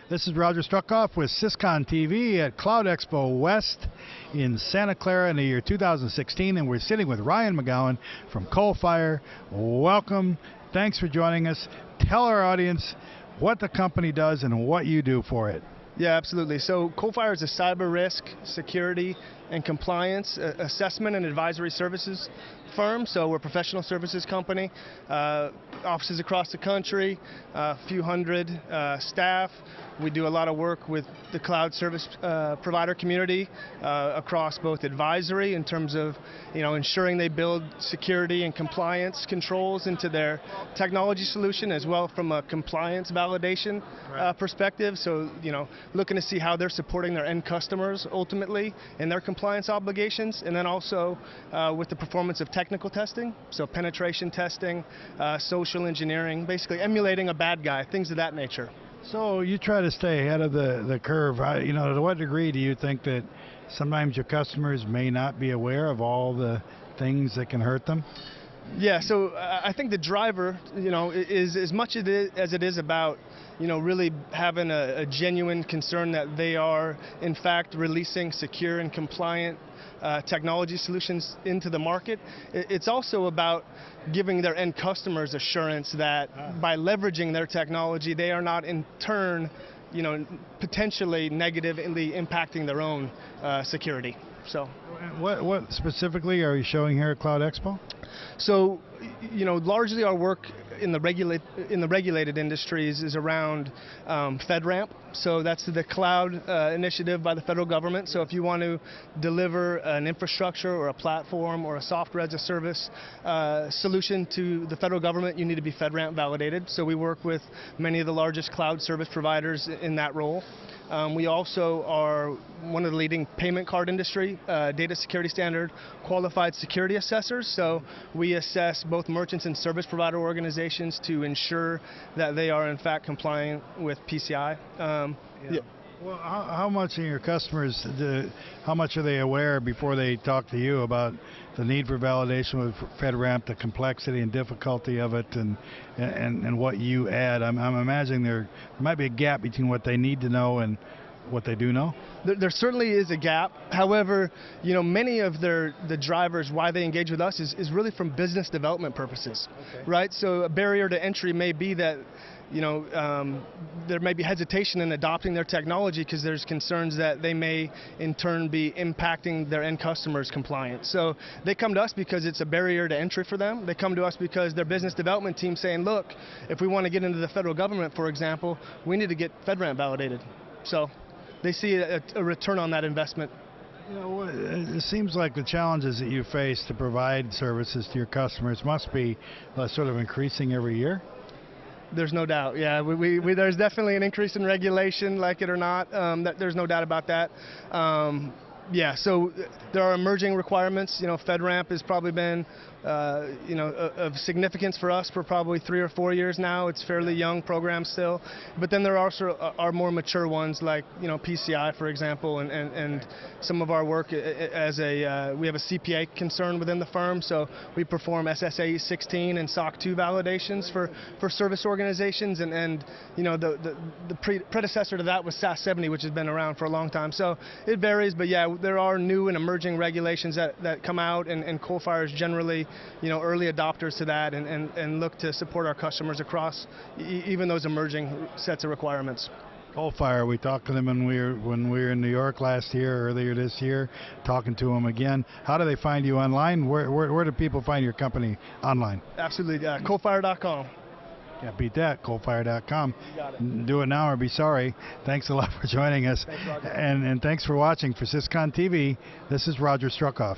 This is Roger Struckoff with Syscon TV at Cloud Expo West in Santa Clara in the year 2016, and we're sitting with Ryan McGowan from Coalfire. Welcome. Thanks for joining us. Tell our audience what the company does and what you do for it. Yeah, absolutely. So Coalfire is a cyber risk, security, and compliance assessment and advisory services firm. So we're a professional services company, offices across the country, a few hundred staff. We do a lot of work with the cloud service provider community across both advisory in terms of ensuring they build security and compliance controls into their technology solution, as well from a compliance validation perspective. So looking to see how they're supporting their end customers ultimately in their compliance obligations, and then also with the performance of technical testing, so penetration testing, social engineering, basically emulating a bad guy, things of that nature. So you try to stay ahead of the curve. To what degree do you think that sometimes your customers may not be aware of all the things that can hurt them? Yeah, so I think the driver, is as much as it is about, really having a genuine concern that they are, in fact, releasing secure and compliant technology solutions into the market. It's also about giving their end customers assurance that by leveraging their technology, they are not in turn, potentially negatively impacting their own security. So, what specifically are you showing here at Cloud Expo? So, largely our work in the regulated industries is around FedRAMP. So that's the cloud initiative by the federal government. So if you want to deliver an infrastructure or a platform or a software as a service solution to the federal government, you need to be FedRAMP validated. So we work with many of the largest cloud service providers in that role. We also are one of the leading payment card industry, data security standard, qualified security assessors. So we assess both merchants and service provider organizations to ensure that they are in fact compliant with PCI. Yeah. Well, how much of your customers, how much are they aware before they talk to you about the need for validation with FedRAMP, the complexity and difficulty of it, and what you add? I'm imagining there might be a gap between what they need to know and what they do know. There certainly is a gap. However, many of the drivers why they engage with us is really from business development purposes, right? So a barrier to entry may be that there may be hesitation in adopting their technology because there's concerns that they may in turn be impacting their end customers' compliance. So they come to us because it's a barrier to entry for them. They come to us because their business development team saying, look, if we want to get into the federal government, for example, we need to get FedRAMP validated. So they see a return on that investment. It seems like the challenges that you face to provide services to your customers must be sort of increasing every year. There's no doubt. Yeah, there's definitely an increase in regulation, like it or not. There's no doubt about that. Yeah, so there are emerging requirements. FedRAMP has probably been, of significance for us for probably 3 or 4 years now. It's fairly young program still, but then there also are more mature ones like PCI, for example, and some of our work as we have a CPA concern within the firm, so we perform SSAE 16 and SOC 2 validations for service organizations, and the predecessor to that was SAS 70, which has been around for a long time. So it varies, but yeah, there are new and emerging regulations that come out, and Coalfire is generally early adopters to that, and look to support our customers across even those emerging sets of requirements. Coalfire, we talked to them when we were in New York last year, earlier this year, talking to them again. How do they find you online? Where do people find your company online? Absolutely, coalfire.com. Can't beat that, coalfire.com. You got it. Do it now or be sorry. Thanks a lot for joining us. Thanks, Roger. And thanks for watching. For Syscon TV, this is Roger Struckoff.